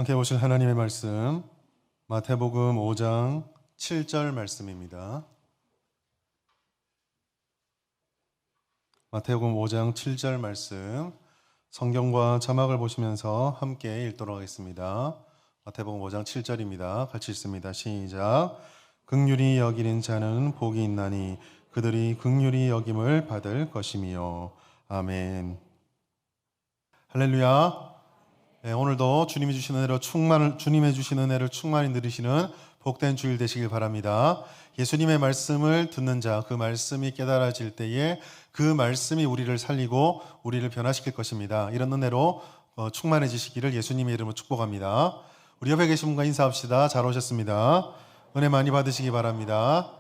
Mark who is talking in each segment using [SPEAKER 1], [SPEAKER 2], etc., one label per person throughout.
[SPEAKER 1] 함께 보실 하나님의 말씀 마태복음 5장 7절 말씀입니다. 마태복음 5장 7절 말씀 성경과 자막을 보시면서 함께 읽도록 하겠습니다. 마태복음 5장 7절입니다. 같이 읽습니다. 시작. 긍휼히 여기는 자는 복이 있나니 그들이 긍휼히 여김을 받을 것이며. 아멘. 할렐루야. 네, 오늘도 주님이 주시는 주님의 주시는 은혜를 충만히 누리시는 복된 주일 되시길 바랍니다. 예수님의 말씀을 듣는 자, 그 말씀이 깨달아질 때에 그 말씀이 우리를 살리고 우리를 변화시킬 것입니다. 이런 은혜로 충만해지시기를 예수님의 이름으로 축복합니다. 우리 옆에 계신 분과 인사합시다. 잘 오셨습니다. 은혜 많이 받으시기 바랍니다.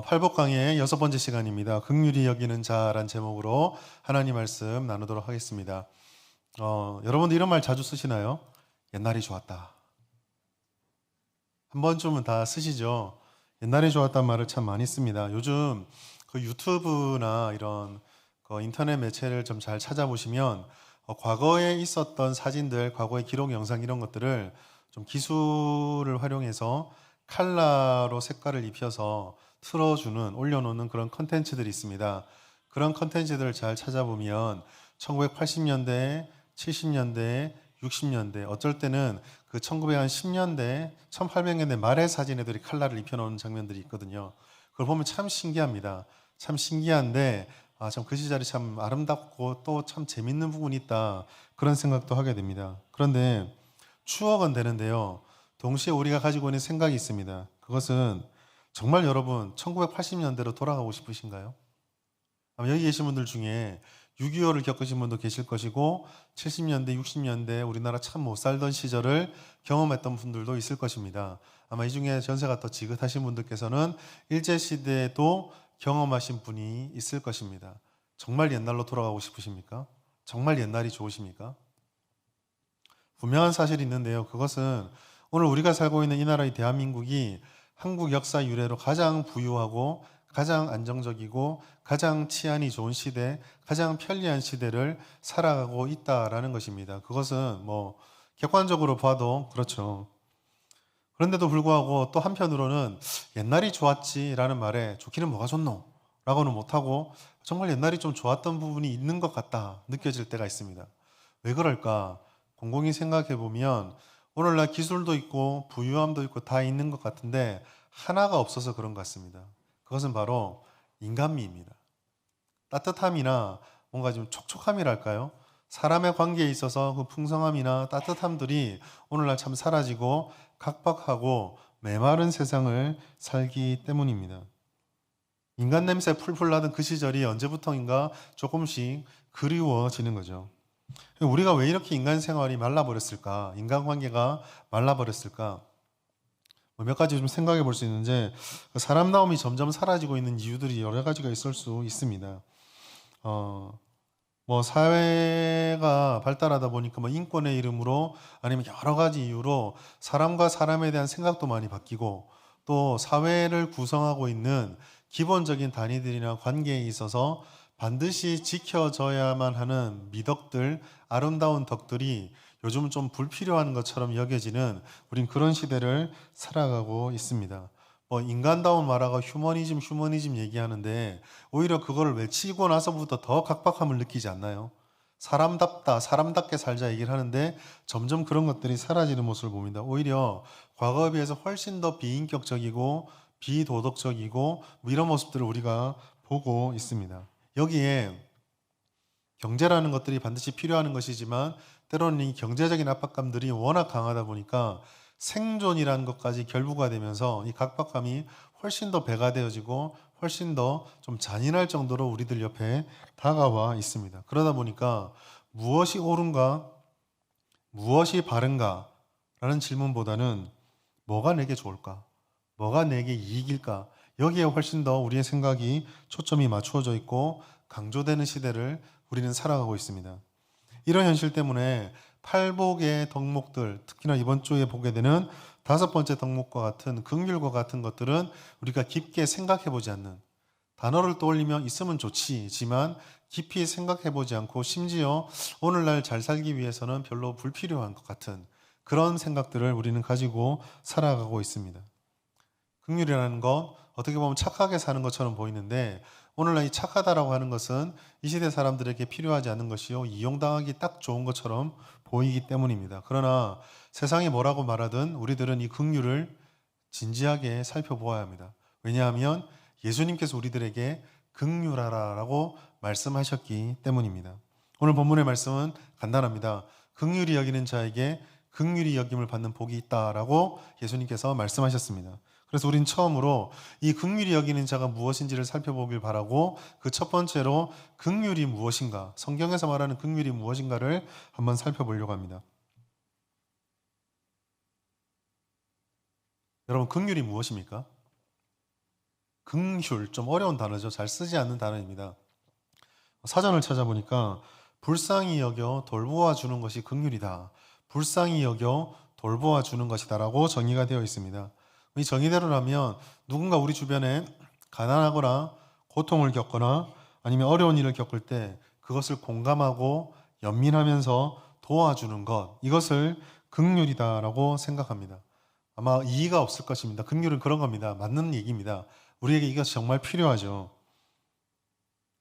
[SPEAKER 1] 팔복 강의 6번째 시간입니다. 긍휼히 여기는 자란 제목으로 하나님 말씀 나누도록 하겠습니다. 여러분들 이런 말 자주 쓰시나요? 옛날이 좋았다. 한 번쯤은 다 쓰시죠? 옛날이 좋았단 말을 참 많이 씁니다. 요즘 그 유튜브나 이런 인터넷 매체를 좀 잘 찾아보시면 과거에 있었던 사진들, 과거의 기록 영상 이런 것들을 좀 기술을 활용해서 컬러로 색깔을 입혀서 틀어주는, 올려놓는 그런 컨텐츠들이 있습니다. 그런 컨텐츠들을 잘 찾아보면 1980년대, 70년대, 60년대, 어쩔 때는 그 1910년대, 1800년대 말의 사진에들이 컬러를 입혀놓은 장면들이 있거든요. 그걸 보면 참 신기합니다. 참 신기한데 참 그 시절이 참 아름답고 또 참 재밌는 부분이 있다. 그런 생각도 하게 됩니다. 그런데 추억은 되는데요. 동시에 우리가 가지고 있는 생각이 있습니다. 그것은 정말 여러분 1980년대로 돌아가고 싶으신가요? 아마 여기 계신 분들 중에 6.25를 겪으신 분도 계실 것이고 70년대, 60년대 우리나라 참 못 살던 시절을 경험했던 분들도 있을 것입니다. 아마 이 중에 전세가 더 지긋하신 분들께서는 일제시대도 경험하신 분이 있을 것입니다. 정말 옛날로 돌아가고 싶으십니까? 정말 옛날이 좋으십니까? 분명한 사실이 있는데요. 그것은 오늘 우리가 살고 있는 이 나라의 대한민국이 한국 역사 유래로 가장 부유하고 가장 안정적이고 가장 치안이 좋은 시대, 가장 편리한 시대를 살아가고 있다라는 것입니다. 그것은 객관적으로 봐도 그렇죠. 그런데도 불구하고 또 한편으로는 옛날이 좋았지라는 말에 좋기는 뭐가 좋노? 라고는 못하고 정말 옛날이 좀 좋았던 부분이 있는 것 같다 느껴질 때가 있습니다. 왜 그럴까? 곰곰이 생각해 보면 오늘날 기술도 있고 부유함도 있고 다 있는 것 같은데 하나가 없어서 그런 것 같습니다. 그것은 바로 인간미입니다. 따뜻함이나 뭔가 좀 촉촉함이랄까요? 사람의 관계에 있어서 그 풍성함이나 따뜻함들이 오늘날 참 사라지고 각박하고 메마른 세상을 살기 때문입니다. 인간 냄새 풀풀 나던 그 시절이 언제부터인가 조금씩 그리워지는 거죠. 우리가 왜 이렇게 인간 생활이 말라버렸을까? 인간관계가 말라버렸을까? 몇 가지 좀 생각해 볼 수 있는데 사람다움이 점점 사라지고 있는 이유들이 여러 가지가 있을 수 있습니다. 사회가 발달하다 보니까 인권의 이름으로 아니면 여러 가지 이유로 사람과 사람에 대한 생각도 많이 바뀌고 또 사회를 구성하고 있는 기본적인 단위들이나 관계에 있어서 반드시 지켜져야만 하는 미덕들, 아름다운 덕들이 요즘은 좀 불필요한 것처럼 여겨지는 우린 그런 시대를 살아가고 있습니다. 인간다운 말하고 휴머니즘 얘기하는데 오히려 그거를 외치고 나서부터 더 각박함을 느끼지 않나요? 사람답다, 사람답게 살자 얘기를 하는데 점점 그런 것들이 사라지는 모습을 봅니다. 오히려 과거에 비해서 훨씬 더 비인격적이고 비도덕적이고 이런 모습들을 우리가 보고 있습니다. 여기에 경제라는 것들이 반드시 필요한 것이지만 때로는 이 경제적인 압박감들이 워낙 강하다 보니까 생존이라는 것까지 결부가 되면서 이 각박함이 훨씬 더 배가 되어지고 훨씬 더 좀 잔인할 정도로 우리들 옆에 다가와 있습니다. 그러다 보니까 무엇이 옳은가, 무엇이 바른가 라는 질문보다는 뭐가 내게 좋을까, 뭐가 내게 이익일까, 여기에 훨씬 더 우리의 생각이 초점이 맞추어져 있고 강조되는 시대를 우리는 살아가고 있습니다. 이런 현실 때문에 팔복의 덕목들, 특히나 이번 주에 보게 되는 5번째 덕목과 같은 긍휼과 같은 것들은 우리가 깊게 생각해 보지 않는, 단어를 떠올리면 있으면 좋지만 깊이 생각해 보지 않고 심지어 오늘날 잘 살기 위해서는 별로 불필요한 것 같은 그런 생각들을 우리는 가지고 살아가고 있습니다. 긍휼이라는 것 어떻게 보면 착하게 사는 것처럼 보이는데 오늘날 이 착하다라고 하는 것은 이 시대 사람들에게 필요하지 않은 것이요 이용당하기 딱 좋은 것처럼 보이기 때문입니다. 그러나 세상이 뭐라고 말하든 우리들은 이 긍휼을 진지하게 살펴보아야 합니다. 왜냐하면 예수님께서 우리들에게 긍휼하라라고 말씀하셨기 때문입니다. 오늘 본문의 말씀은 간단합니다. 긍휼히 여기는 자에게 긍휼히 여김을 받는 복이 있다라고 예수님께서 말씀하셨습니다. 그래서 우린 처음으로 이 긍휼히 여기는 자가 무엇인지를 살펴보길 바라고 그 첫 번째로 긍휼이 무엇인가, 성경에서 말하는 긍휼이 무엇인가를 한번 살펴보려고 합니다. 여러분, 긍휼이 무엇입니까? 긍휼, 좀 어려운 단어죠. 잘 쓰지 않는 단어입니다. 사전을 찾아보니까 불쌍히 여겨 돌보아 주는 것이 긍휼이다. 불쌍히 여겨 돌보아 주는 것이다라고 정의가 되어 있습니다. 이 정의대로라면 누군가 우리 주변에 가난하거나 고통을 겪거나 아니면 어려운 일을 겪을 때 그것을 공감하고 연민하면서 도와주는 것, 이것을 긍휼이다라고 생각합니다. 아마 이의가 없을 것입니다. 긍휼은 그런 겁니다. 맞는 얘기입니다. 우리에게 이것이 정말 필요하죠.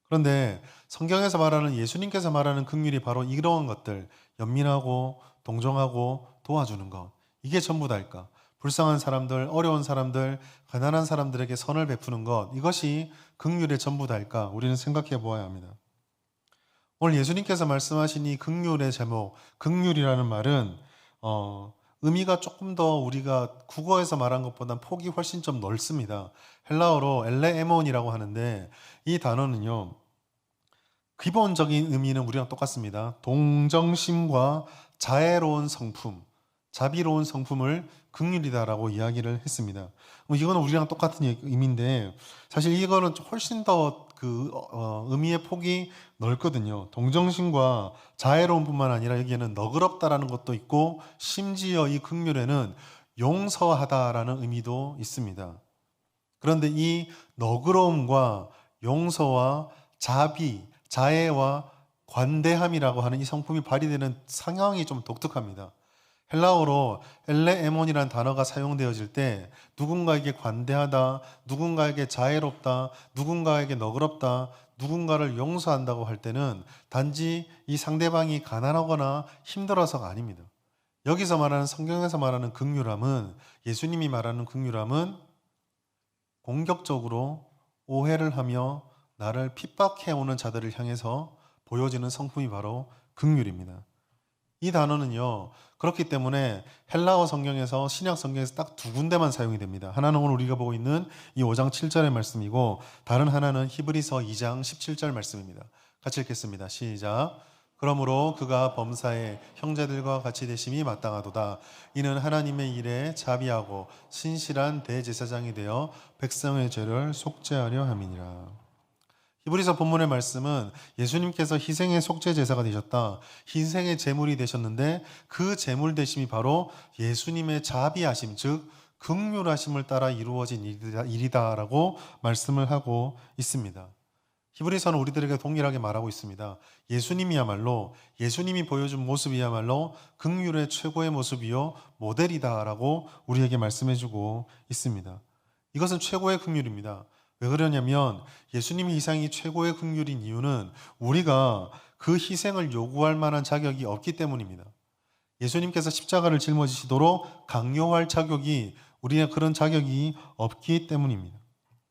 [SPEAKER 1] 그런데 성경에서 말하는 예수님께서 말하는 긍휼이 바로 이러한 것들, 연민하고 동정하고 도와주는 것, 이게 전부 다일까? 불쌍한 사람들, 어려운 사람들, 가난한 사람들에게 선을 베푸는 것, 이것이 긍휼의 전부 다일까? 우리는 생각해 보아야 합니다. 오늘 예수님께서 말씀하신 이 긍휼의 제목, 긍휼이라는 말은 의미가 조금 더 우리가 국어에서 말한 것보다 폭이 훨씬 좀 넓습니다. 헬라어로 엘레에몬이라고 하는데 이 단어는요, 기본적인 의미는 우리랑 똑같습니다. 동정심과 자애로운 성품, 자비로운 성품을 긍휼이다라고 이야기를 했습니다. 이거는 우리랑 똑같은 의미인데 사실 이거는 훨씬 더 의미의 폭이 넓거든요. 동정심과 자애로운 뿐만 아니라 여기에는 너그럽다라는 것도 있고 심지어 이 긍휼에는 용서하다라는 의미도 있습니다. 그런데 이 너그러움과 용서와 자비, 자애와 관대함이라고 하는 이 성품이 발휘되는 상황이 좀 독특합니다. 헬라어로 엘레에몬이라는 단어가 사용되어질 때 누군가에게 관대하다, 누군가에게 자애롭다, 누군가에게 너그럽다, 누군가를 용서한다고 할 때는 단지 이 상대방이 가난하거나 힘들어서가 아닙니다. 여기서 말하는 성경에서 말하는 긍휼함은 예수님이 말하는 긍휼함은 공격적으로 오해를 하며 나를 핍박해오는 자들을 향해서 보여지는 성품이 바로 긍휼입니다. 이 단어는요, 그렇기 때문에 헬라어 성경에서 신약 성경에서 딱 두 군데만 사용이 됩니다. 하나는 오늘 우리가 보고 있는 이 5장 7절의 말씀이고 다른 하나는 히브리서 2장 17절 말씀입니다. 같이 읽겠습니다. 시작. 그러므로 그가 범사에 형제들과 같이 되심이 마땅하도다. 이는 하나님의 일에 자비하고 신실한 대제사장이 되어 백성의 죄를 속죄하려 함이니라. 히브리서 본문의 말씀은 예수님께서 희생의 속죄 제사가 되셨다. 희생의 제물이 되셨는데 그 제물 되심이 바로 예수님의 자비하심, 즉 긍휼하심을 따라 이루어진 일이다라고 말씀을 하고 있습니다. 히브리서는 우리들에게 동일하게 말하고 있습니다. 예수님이 보여준 모습이야말로 긍휼의 최고의 모습이요 모델이다라고 우리에게 말씀해주고 있습니다. 이것은 최고의 긍휼입니다. 왜 그러냐면 예수님의 희생이 최고의 긍휼인 이유는 우리가 그 희생을 요구할 만한 자격이 없기 때문입니다. 예수님께서 십자가를 짊어지시도록 강요할 자격이 우리의 그런 자격이 없기 때문입니다.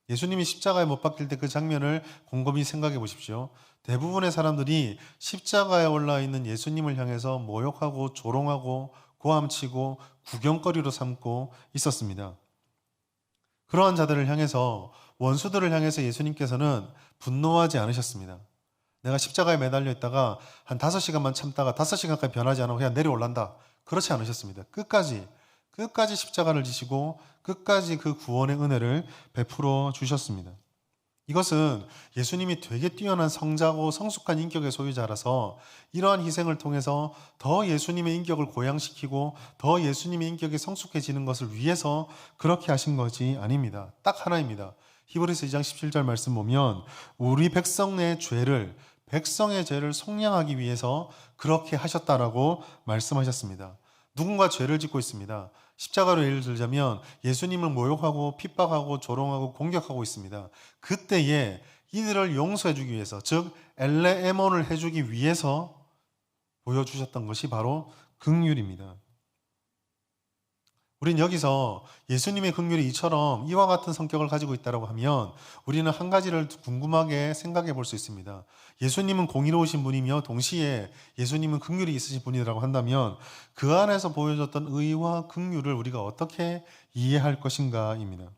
[SPEAKER 1] 예수님이 십자가에 못 박힐 때 그 장면을 곰곰이 생각해 보십시오. 대부분의 사람들이 십자가에 올라 있는 예수님을 향해서 모욕하고 조롱하고 고함치고 구경거리로 삼고 있었습니다. 그러한 자들을 향해서 원수들을 향해서 예수님께서는 분노하지 않으셨습니다. 내가 십자가에 매달려 있다가 한 5시간만 참다가 5시간까지 변하지 않으면 그냥 내려올란다. 그렇지 않으셨습니다. 끝까지 십자가를 지시고 끝까지 그 구원의 은혜를 베풀어 주셨습니다. 이것은 예수님이 되게 뛰어난 성자고 성숙한 인격의 소유자라서 이러한 희생을 통해서 더 예수님의 인격을 고양시키고 더 예수님의 인격이 성숙해지는 것을 위해서 그렇게 하신 것이 아닙니다. 딱 하나입니다. 히브리서 2장 17절 말씀 보면 우리 백성 내 죄를 백성의 죄를 속량하기 위해서 그렇게 하셨다라고 말씀하셨습니다. 누군가 죄를 짓고 있습니다. 십자가로 예를 들자면 예수님을 모욕하고 핍박하고 조롱하고 공격하고 있습니다. 그때에 이들을 용서해 주기 위해서, 즉 엘레에몬을 해주기 위해서 보여주셨던 것이 바로 긍휼입니다. 우린 여기서 예수님의 긍휼이 이처럼 이와 같은 성격을 가지고 있다고 하면 우리는 한 가지를 궁금하게 생각해 볼 수 있습니다. 예수님은 공의로우신 분이며 동시에 예수님은 긍휼이 있으신 분이라고 한다면 그 안에서 보여줬던 의와 긍휼을 우리가 어떻게 이해할 것인가입니다.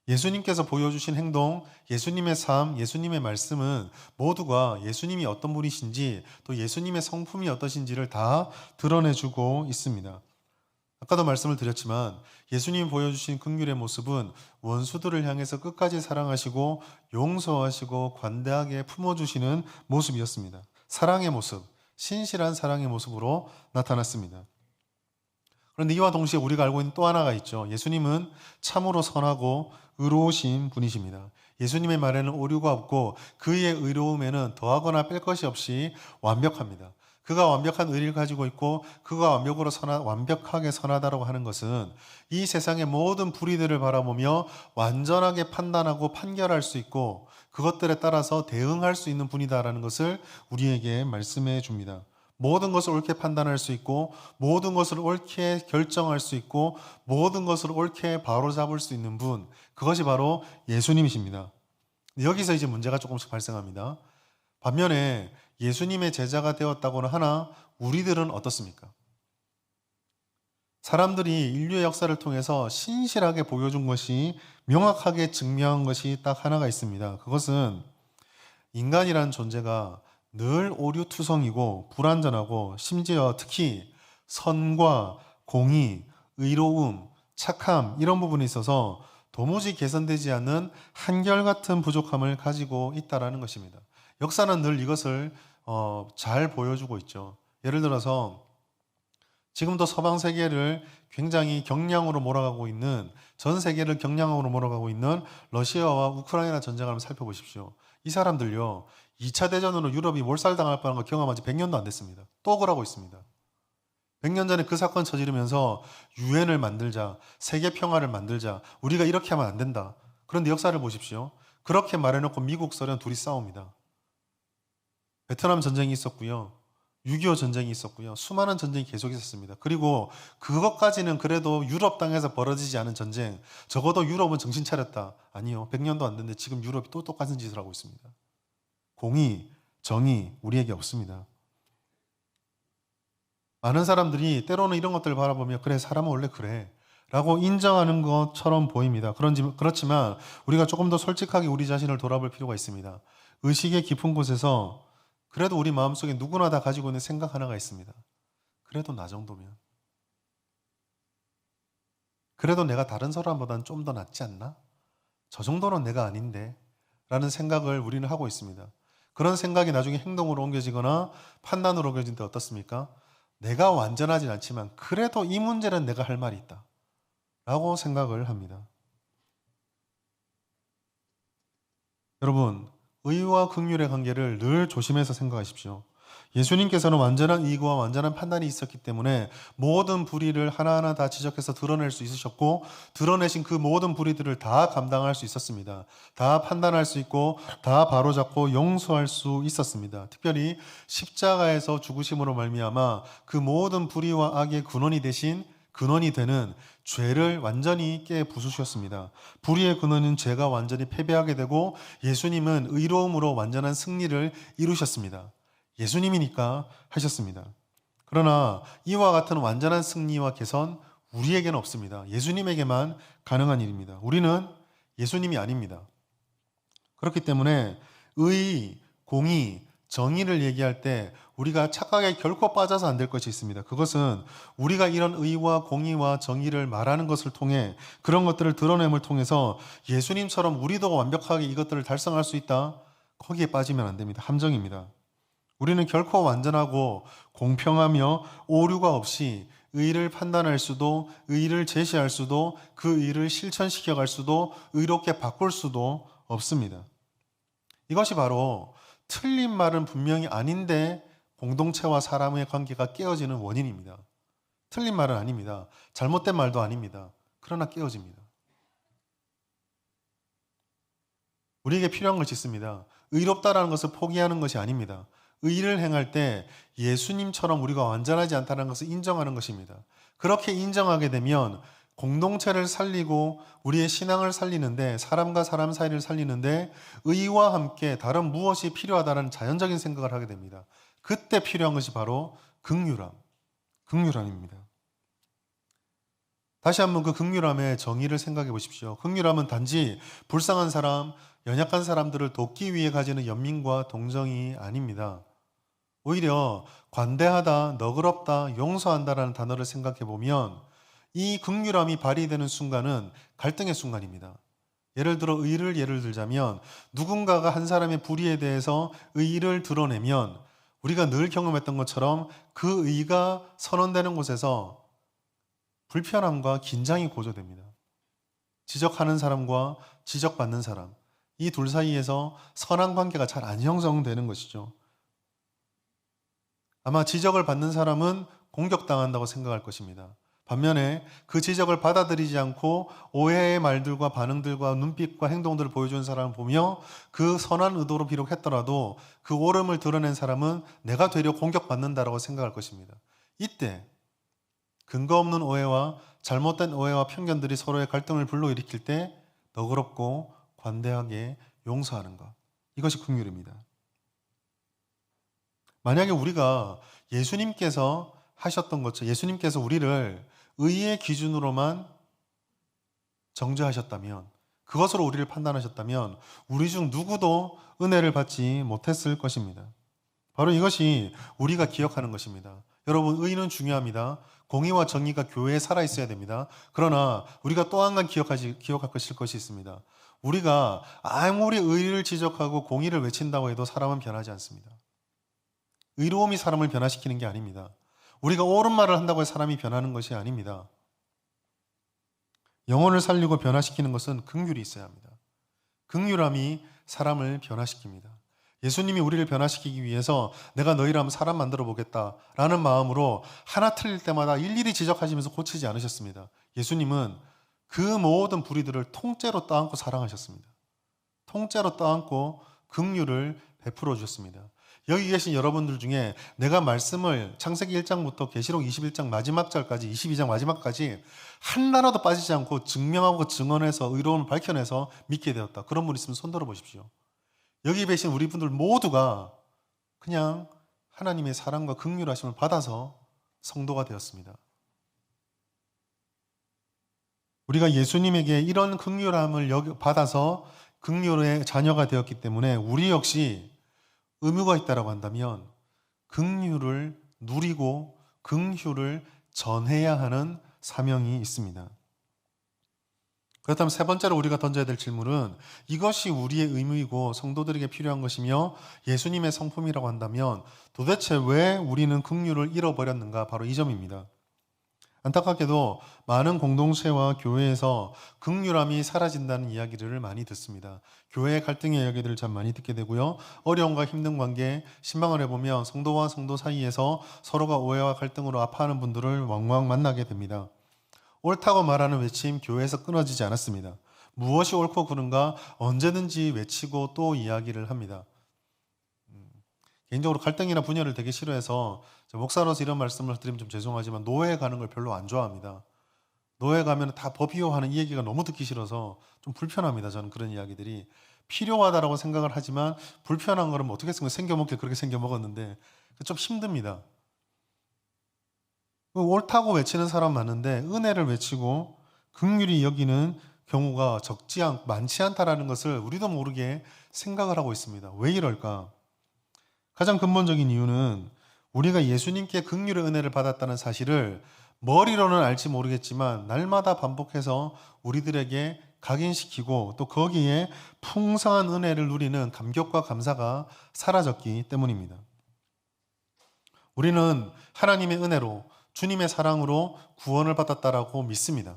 [SPEAKER 1] 예수님께서 보여주신 행동, 예수님의 삶, 예수님의 말씀은 모두가 예수님이 어떤 분이신지 또 예수님의 성품이 어떠신지를 다 드러내주고 있습니다. 아까도 말씀을 드렸지만 예수님이 보여주신 긍휼의 모습은 원수들을 향해서 끝까지 사랑하시고 용서하시고 관대하게 품어주시는 모습이었습니다. 사랑의 모습, 신실한 사랑의 모습으로 나타났습니다. 그런데 이와 동시에 우리가 알고 있는 또 하나가 있죠. 예수님은 참으로 선하고 의로우신 분이십니다. 예수님의 말에는 오류가 없고 그의 의로움에는 더하거나 뺄 것이 없이 완벽합니다. 그가 완벽한 의리를 가지고 있고 그가 완벽하게 선하다고 하는 것은 이 세상의 모든 불의들을 바라보며 완전하게 판단하고 판결할 수 있고 그것들에 따라서 대응할 수 있는 분이다라는 것을 우리에게 말씀해 줍니다. 모든 것을 옳게 판단할 수 있고 모든 것을 옳게 결정할 수 있고 모든 것을 옳게 바로잡을 수 있는 분, 그것이 바로 예수님이십니다. 여기서 이제 문제가 조금씩 발생합니다. 반면에 예수님의 제자가 되었다고는 하나 우리들은 어떻습니까? 사람들이 인류의 역사를 통해서 신실하게 보여준 것이, 명확하게 증명한 것이 딱 하나가 있습니다. 그것은 인간이라는 존재가 늘 오류투성이고 불완전하고 심지어 특히 선과 공의, 의로움, 착함 이런 부분에 있어서 도무지 개선되지 않는 한결같은 부족함을 가지고 있다는 것입니다. 역사는 늘 이것을 잘 보여주고 있죠. 예를 들어서 지금도 서방 세계를 굉장히 경량으로 몰아가고 있는, 전 세계를 경량으로 몰아가고 있는 러시아와 우크라이나 전쟁을 한번 살펴보십시오. 이 사람들요, 2차 대전으로 유럽이 몰살당할 뻔한 거 경험한 지 100년도 안 됐습니다. 또 그러고 있습니다. 100년 전에 그 사건 저지르면서 유엔을 만들자, 세계 평화를 만들자, 우리가 이렇게 하면 안 된다. 그런데 역사를 보십시오. 그렇게 말해놓고 미국, 소련 둘이 싸웁니다. 베트남 전쟁이 있었고요. 6.25 전쟁이 있었고요. 수많은 전쟁이 계속 있었습니다. 그리고 그것까지는 그래도 유럽 땅에서 벌어지지 않은 전쟁, 적어도 유럽은 정신 차렸다. 아니요. 100년도 안 됐는데 지금 유럽이 또 똑같은 짓을 하고 있습니다. 공의, 정의 우리에게 없습니다. 많은 사람들이 때로는 이런 것들을 바라보며 그래, 사람은 원래 그래 라고 인정하는 것처럼 보입니다. 그렇지만 우리가 조금 더 솔직하게 우리 자신을 돌아볼 필요가 있습니다. 의식의 깊은 곳에서 그래도 우리 마음속에 누구나 다 가지고 있는 생각 하나가 있습니다. 그래도 나 정도면, 그래도 내가 다른 사람보다는 좀 더 낫지 않나? 저 정도는 내가 아닌데 라는 생각을 우리는 하고 있습니다. 그런 생각이 나중에 행동으로 옮겨지거나 판단으로 옮겨질 때 어떻습니까? 내가 완전하진 않지만 그래도 이 문제는 내가 할 말이 있다 라고 생각을 합니다. 여러분, 의와 긍휼의 관계를 늘 조심해서 생각하십시오. 예수님께서는 완전한 의와 완전한 판단이 있었기 때문에 모든 불의를 하나하나 다 지적해서 드러낼 수 있으셨고, 드러내신 그 모든 불의들을 다 감당할 수 있었습니다. 다 판단할 수 있고 다 바로잡고 용서할 수 있었습니다. 특별히 십자가에서 죽으심으로 말미암아 그 모든 불의와 악의 근원이 되는 죄를 완전히 깨 부수셨습니다. 불의의 근원인 죄가 완전히 패배하게 되고 예수님은 의로움으로 완전한 승리를 이루셨습니다. 예수님이니까 하셨습니다. 그러나 이와 같은 완전한 승리와 개선 우리에게는 없습니다. 예수님에게만 가능한 일입니다. 우리는 예수님이 아닙니다. 그렇기 때문에 의, 공의, 정의를 얘기할 때 우리가 착각에 결코 빠져서 안 될 것이 있습니다. 그것은 우리가 이런 의와 공의와 정의를 말하는 것을 통해, 그런 것들을 드러냄을 통해서 예수님처럼 우리도 완벽하게 이것들을 달성할 수 있다, 거기에 빠지면 안 됩니다. 함정입니다. 우리는 결코 완전하고 공평하며 오류가 없이 의를 판단할 수도, 의를 제시할 수도, 그 의를 실천시켜 갈 수도, 의롭게 바꿀 수도 없습니다. 이것이 바로 틀린 말은 분명히 아닌데 공동체와 사람의 관계가 깨어지는 원인입니다. 틀린 말은 아닙니다. 잘못된 말도 아닙니다. 그러나 깨어집니다. 우리에게 필요한 것이 있습니다. 의롭다라는 것을 포기하는 것이 아닙니다. 의를 행할 때 예수님처럼 우리가 완전하지 않다는 것을 인정하는 것입니다. 그렇게 인정하게 되면 공동체를 살리고 우리의 신앙을 살리는데, 사람과 사람 사이를 살리는데 의와 함께 다른 무엇이 필요하다는 자연적인 생각을 하게 됩니다. 그때 필요한 것이 바로 긍휼함입니다. 다시 한번 그 긍휼함의 정의를 생각해 보십시오. 긍휼함은 단지 불쌍한 사람, 연약한 사람들을 돕기 위해 가지는 연민과 동정이 아닙니다. 오히려 관대하다, 너그럽다, 용서한다라는 단어를 생각해 보면 이 긍휼함이 발휘되는 순간은 갈등의 순간입니다. 예를 들어 예를 들자면, 누군가가 한 사람의 불의에 대해서 의의를 드러내면 우리가 늘 경험했던 것처럼 그 의의가 선언되는 곳에서 불편함과 긴장이 고조됩니다. 지적하는 사람과 지적받는 사람, 이 둘 사이에서 선한 관계가 잘 안 형성되는 것이죠. 아마 지적을 받는 사람은 공격당한다고 생각할 것입니다. 반면에 그 지적을 받아들이지 않고 오해의 말들과 반응들과 눈빛과 행동들을 보여주는 사람을 보며 그 선한 의도로 비록 했더라도 그 옳음을 드러낸 사람은 내가 되려 공격받는다라고 생각할 것입니다. 이때 근거 없는 오해와 잘못된 오해와 편견들이 서로의 갈등을 불러일으킬 때 너그럽고 관대하게 용서하는 것, 이것이 긍휼입니다. 만약에 우리가 예수님께서 하셨던 것처럼 예수님께서 우리를 의의 기준으로만 정죄하셨다면, 그것으로 우리를 판단하셨다면 우리 중 누구도 은혜를 받지 못했을 것입니다. 바로 이것이 우리가 기억하는 것입니다. 여러분, 의는 중요합니다. 공의와 정의가 교회에 살아있어야 됩니다. 그러나 우리가 또 한 가지 기억할 것이 있습니다. 우리가 아무리 의를 지적하고 공의를 외친다고 해도 사람은 변하지 않습니다. 의로움이 사람을 변화시키는 게 아닙니다. 우리가 옳은 말을 한다고 해서 사람이 변하는 것이 아닙니다. 영혼을 살리고 변화시키는 것은 긍휼이 있어야 합니다. 긍휼함이 사람을 변화시킵니다. 예수님이 우리를 변화시키기 위해서 내가 너희를 사람 만들어 보겠다라는 마음으로 하나 틀릴 때마다 일일이 지적하시면서 고치지 않으셨습니다. 예수님은 그 모든 불의들을 통째로 떠안고 사랑하셨습니다. 통째로 떠안고 긍휼을 베풀어 주셨습니다. 여기 계신 여러분들 중에 내가 말씀을 창세기 1장부터 계시록 21장 마지막 절까지, 22장 마지막까지 하나라도 빠지지 않고 증명하고 증언해서 의로움을 밝혀내서 믿게 되었다, 그런 분 있으면 손 들어 보십시오. 여기 계신 우리 분들 모두가 그냥 하나님의 사랑과 긍휼하심을 받아서 성도가 되었습니다. 우리가 예수님에게 이런 긍휼함을 받아서 긍휼의 자녀가 되었기 때문에 우리 역시 의무가 있다라고 한다면 긍휼을 누리고 긍휼을 전해야 하는 사명이 있습니다. 그렇다면 세 번째로 우리가 던져야 될 질문은, 이것이 우리의 의무이고 성도들에게 필요한 것이며 예수님의 성품이라고 한다면 도대체 왜 우리는 긍휼을 잃어버렸는가? 바로 이 점입니다. 안타깝게도 많은 공동체와 교회에서 긍휼함이 사라진다는 이야기를 많이 듣습니다. 교회의 갈등의 이야기들을 참 많이 듣게 되고요. 어려움과 힘든 관계, 신방을 해보면 성도와 성도 사이에서 서로가 오해와 갈등으로 아파하는 분들을 왕왕 만나게 됩니다. 옳다고 말하는 외침, 교회에서 끊어지지 않았습니다. 무엇이 옳고 그른가 언제든지 외치고 또 이야기를 합니다. 개인적으로 갈등이나 분열을 되게 싫어해서 목사로서 이런 말씀을 드리면 좀 죄송하지만 노회에 가는 걸 별로 안 좋아합니다. 노회 가면 다 법이요하는 이 얘기가 너무 듣기 싫어서 좀 불편합니다. 저는 그런 이야기들이 필요하다라고 생각을 하지만 불편한 거는 뭐 어떻게 생겨먹길 그렇게 생겨먹었는데 좀 힘듭니다. 옳다고 외치는 사람 많은데 은혜를 외치고 긍휼히 여기는 경우가 많지 않다라는 것을 우리도 모르게 생각을 하고 있습니다. 왜 이럴까? 가장 근본적인 이유는 우리가 예수님께 긍휼의 은혜를 받았다는 사실을 머리로는 알지 모르겠지만 날마다 반복해서 우리들에게 각인시키고 또 거기에 풍성한 은혜를 누리는 감격과 감사가 사라졌기 때문입니다. 우리는 하나님의 은혜로, 주님의 사랑으로 구원을 받았다라고 믿습니다.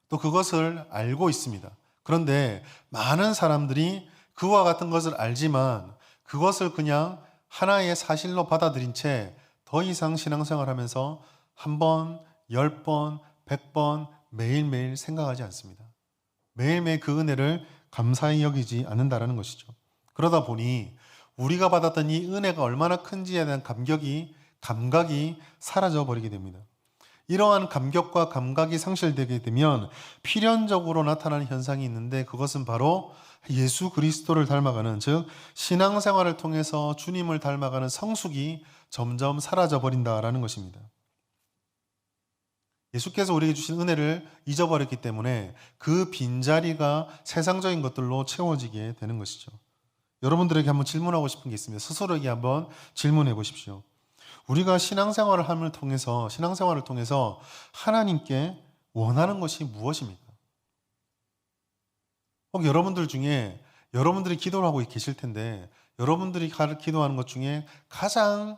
[SPEAKER 1] 또 그것을 알고 있습니다. 그런데 많은 사람들이 그와 같은 것을 알지만 그것을 그냥 하나의 사실로 받아들인 채 더 이상 신앙생활하면서 한 번, 10번, 100번 매일매일 생각하지 않습니다. 매일매일 그 은혜를 감사히 여기지 않는다라는 것이죠. 그러다 보니 우리가 받았던 이 은혜가 얼마나 큰지에 대한 감각이 사라져 버리게 됩니다. 이러한 감격과 감각이 상실되게 되면 필연적으로 나타나는 현상이 있는데, 그것은 바로 예수 그리스도를 닮아가는, 즉 신앙생활을 통해서 주님을 닮아가는 성숙이 점점 사라져 버린다라는 것입니다. 예수께서 우리에게 주신 은혜를 잊어버렸기 때문에 그 빈자리가 세상적인 것들로 채워지게 되는 것이죠. 여러분들에게 한번 질문하고 싶은 게 있습니다. 스스로에게 한번 질문해 보십시오. 우리가 신앙생활을 통해서 하나님께 원하는 것이 무엇입니까? 혹 여러분들 중에 여러분들이 기도를 하고 계실 텐데, 여러분들이 기도하는 것 중에 가장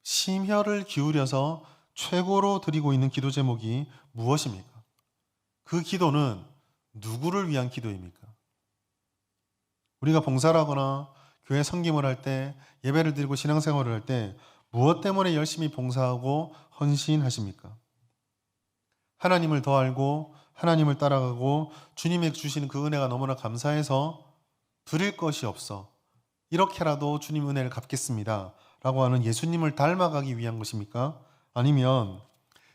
[SPEAKER 1] 심혈을 기울여서 최고로 드리고 있는 기도 제목이 무엇입니까? 그 기도는 누구를 위한 기도입니까? 우리가 봉사를 하거나 교회 섬김을 할 때, 예배를 드리고 신앙생활을 할 때 무엇 때문에 열심히 봉사하고 헌신하십니까? 하나님을 더 알고 하나님을 따라가고 주님이 주시는 그 은혜가 너무나 감사해서 드릴 것이 없어 이렇게라도 주님 은혜를 갚겠습니다 라고 하는 예수님을 닮아가기 위한 것입니까? 아니면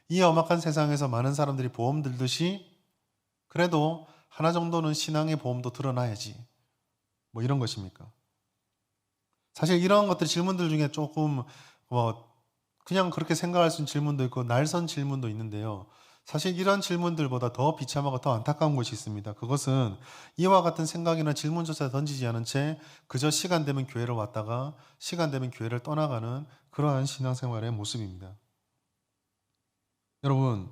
[SPEAKER 1] 이 엄악한 세상에서 많은 사람들이 보험 들듯이 그래도 하나 정도는 신앙의 보험도 들어놔야지, 뭐 이런 것입니까? 사실 이런 것들, 질문들 중에 조금 그냥 그렇게 생각할 수 있는 질문도 있고 날선 질문도 있는데요. 사실 이런 질문들보다 더 비참하고 더 안타까운 것이 있습니다. 그것은 이와 같은 생각이나 질문조차 던지지 않은 채 그저 시간 되면 교회를 왔다가 시간 되면 교회를 떠나가는 그러한 신앙생활의 모습입니다. 여러분,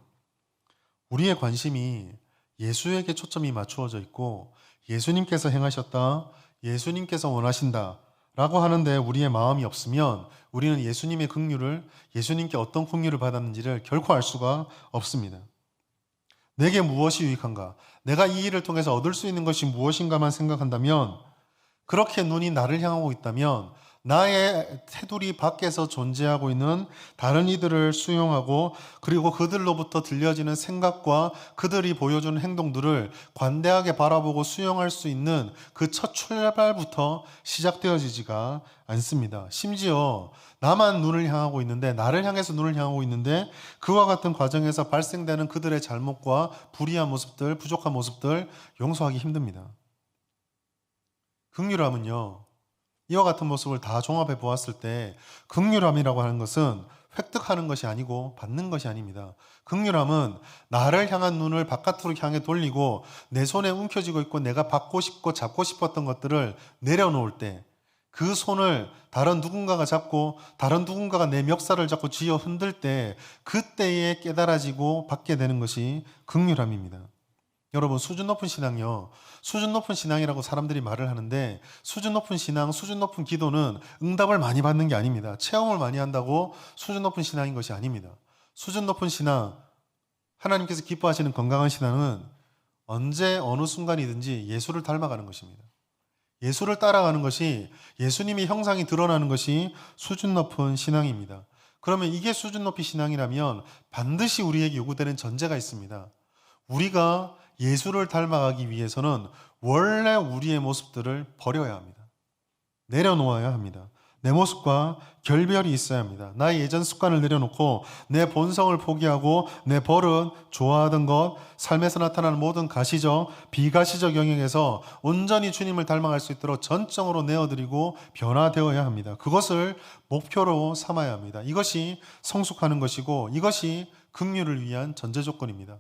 [SPEAKER 1] 우리의 관심이 예수에게 초점이 맞추어져 있고 예수님께서 행하셨다, 예수님께서 원하신다 라고 하는데 우리의 마음이 없으면 우리는 예수님의 긍휼을, 예수님께 어떤 긍휼을 받았는지를 결코 알 수가 없습니다. 내게 무엇이 유익한가? 내가 이 일을 통해서 얻을 수 있는 것이 무엇인가만 생각한다면, 그렇게 눈이 나를 향하고 있다면 나의 테두리 밖에서 존재하고 있는 다른 이들을 수용하고 그리고 그들로부터 들려지는 생각과 그들이 보여주는 행동들을 관대하게 바라보고 수용할 수 있는 그 첫 출발부터 시작되어지지가 않습니다. 심지어 나만 눈을 향하고 있는데, 나를 향해서 눈을 향하고 있는데 그와 같은 과정에서 발생되는 그들의 잘못과 불의한 모습들, 부족한 모습들 용서하기 힘듭니다. 긍휼함은요, 이와 같은 모습을 다 종합해 보았을 때 긍휼함이라고 하는 것은 획득하는 것이 아니고 받는 것이 아닙니다. 긍휼함은 나를 향한 눈을 바깥으로 향해 돌리고 내 손에 움켜쥐고 있고 내가 받고 싶고 잡고 싶었던 것들을 내려놓을 때, 그 손을 다른 누군가가 잡고 다른 누군가가 내 멱살을 잡고 쥐어 흔들 때, 그때에 깨달아지고 받게 되는 것이 긍휼함입니다. 여러분, 수준 높은 신앙이요, 수준 높은 신앙이라고 사람들이 말을 하는데, 수준 높은 신앙, 수준 높은 기도는 응답을 많이 받는 게 아닙니다. 체험을 많이 한다고 수준 높은 신앙인 것이 아닙니다. 수준 높은 신앙, 하나님께서 기뻐하시는 건강한 신앙은 언제 어느 순간이든지 예수를 닮아가는 것입니다. 예수를 따라가는 것이, 예수님의 형상이 드러나는 것이 수준 높은 신앙입니다. 그러면 이게 수준 높은 신앙이라면 반드시 우리에게 요구되는 전제가 있습니다. 우리가 예수를 닮아가기 위해서는 원래 우리의 모습들을 버려야 합니다. 내려놓아야 합니다. 내 모습과 결별이 있어야 합니다. 나의 예전 습관을 내려놓고 내 본성을 포기하고 내 버릇, 좋아하던 것, 삶에서 나타나는 모든 가시적, 비가시적 영역에서 온전히 주님을 닮아갈 수 있도록 전적으로 내어드리고 변화되어야 합니다. 그것을 목표로 삼아야 합니다. 이것이 성숙하는 것이고 이것이 긍휼을 위한 전제 조건입니다.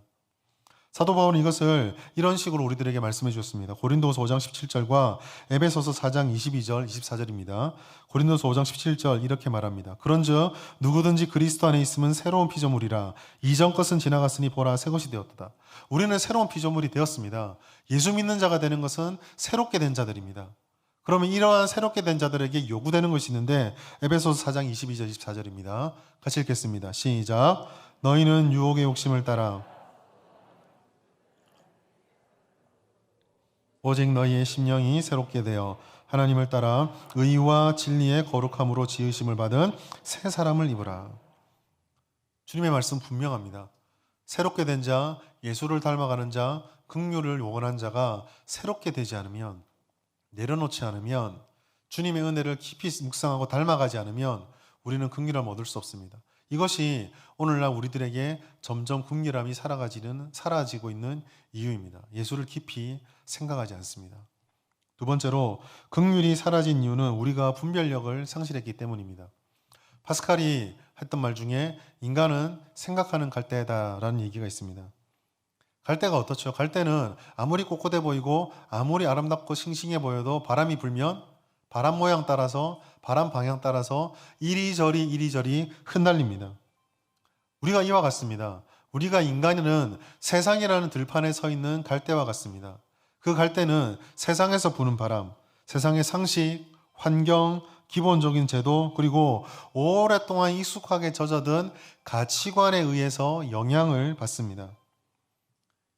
[SPEAKER 1] 사도 바울은 이것을 이런 식으로 우리들에게 말씀해 주셨습니다. 고린도서 5장 17절과 에베소서 4장 22절, 24절입니다. 고린도서 5장 17절 이렇게 말합니다. 그런즉 누구든지 그리스도 안에 있으면 새로운 피조물이라, 이전 것은 지나갔으니 보라 새 것이 되었다. 우리는 새로운 피조물이 되었습니다. 예수 믿는 자가 되는 것은 새롭게 된 자들입니다. 그러면 이러한 새롭게 된 자들에게 요구되는 것이 있는데, 에베소서 4장 22절, 24절입니다. 같이 읽겠습니다. 시작. 너희는 유혹의 욕심을 따라 오직 너희의 심령이 새롭게 되어 하나님을 따라 의와 진리의 거룩함으로 지으심을 받은 새 사람을 입으라. 주님의 말씀 분명합니다. 새롭게 된 자, 예수를 닮아가는 자, 긍휼을 원하는 자가 새롭게 되지 않으면, 내려놓지 않으면, 주님의 은혜를 깊이 묵상하고 닮아가지 않으면 우리는 긍휼함을 얻을 수 없습니다. 이것이 오늘날 우리들에게 점점 긍휼함이 사라지고 있는 이유입니다. 예수를 깊이 생각하지 않습니다. 두 번째로 긍휼이 사라진 이유는 우리가 분별력을 상실했기 때문입니다. 파스칼이 했던 말 중에 인간은 생각하는 갈대다라는 얘기가 있습니다. 갈대가 어떻죠? 갈대는 아무리 꼿꼿해 보이고 아무리 아름답고 싱싱해 보여도 바람이 불면 바람 모양 따라서, 바람 방향 따라서 이리저리 흩날립니다. 우리가 이와 같습니다. 우리가 인간은 세상이라는 들판에 서 있는 갈대와 같습니다. 그 갈대는 세상에서 부는 바람, 세상의 상식, 환경, 기본적인 제도, 그리고 오랫동안 익숙하게 젖어든 가치관에 의해서 영향을 받습니다.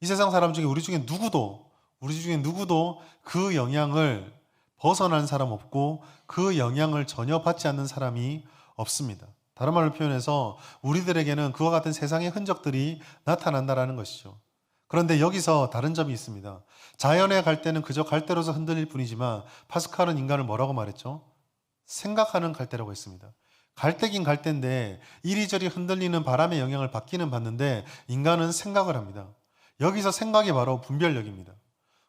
[SPEAKER 1] 이 세상 사람 중에 우리 중에 누구도 그 영향을 벗어난 사람 없고 그 영향을 전혀 받지 않는 사람이 없습니다. 다른 말로 표현해서 우리들에게는 그와 같은 세상의 흔적들이 나타난다라는 것이죠. 그런데 여기서 다른 점이 있습니다. 자연의 갈대는 그저 갈대로서 흔들릴 뿐이지만 파스칼은 인간을 뭐라고 말했죠? 생각하는 갈대라고 했습니다. 갈대긴 갈대인데 이리저리 흔들리는 바람의 영향을 받기는 받는데 인간은 생각을 합니다. 여기서 생각이 바로 분별력입니다.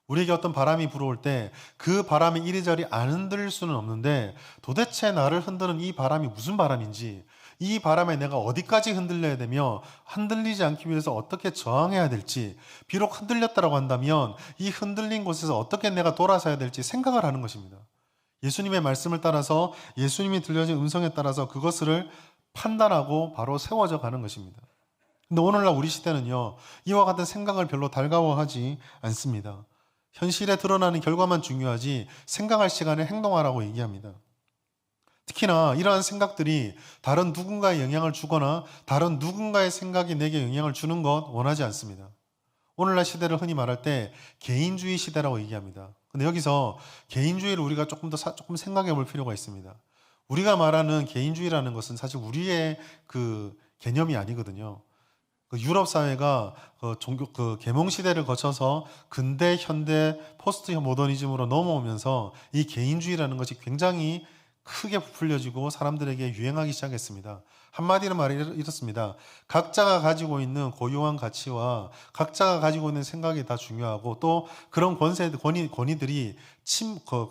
[SPEAKER 1] 우리에게 어떤 바람이 불어올 때 그 바람이 이리저리 안 흔들릴 수는 없는데 도대체 나를 흔드는 이 바람이 무슨 바람인지, 이 바람에 내가 어디까지 흔들려야 되며 흔들리지 않기 위해서 어떻게 저항해야 될지, 비록 흔들렸다고 한다면 이 흔들린 곳에서 어떻게 내가 돌아서야 될지 생각을 하는 것입니다. 예수님의 말씀을 따라서, 예수님이 들려진 음성에 따라서 그것을 판단하고 바로 세워져 가는 것입니다. 근데 오늘날 우리 시대는요, 이와 같은 생각을 별로 달가워하지 않습니다. 현실에 드러나는 결과만 중요하지 생각할 시간에 행동하라고 얘기합니다. 특히나 이러한 생각들이 다른 누군가에 영향을 주거나 다른 누군가의 생각이 내게 영향을 주는 것 원하지 않습니다. 오늘날 시대를 흔히 말할 때 개인주의 시대라고 얘기합니다. 근데 여기서 개인주의를 우리가 조금 생각해 볼 필요가 있습니다. 우리가 말하는 개인주의라는 것은 사실 우리의 그 개념이 아니거든요. 유럽 사회가 계몽 시대를 거쳐서 근대, 현대, 포스트 모더니즘으로 넘어오면서 이 개인주의라는 것이 굉장히 크게 부풀려지고 사람들에게 유행하기 시작했습니다. 한마디로 말해 이렇습니다. 각자가 가지고 있는 고유한 가치와 각자가 가지고 있는 생각이 다 중요하고 또 그런 권위들이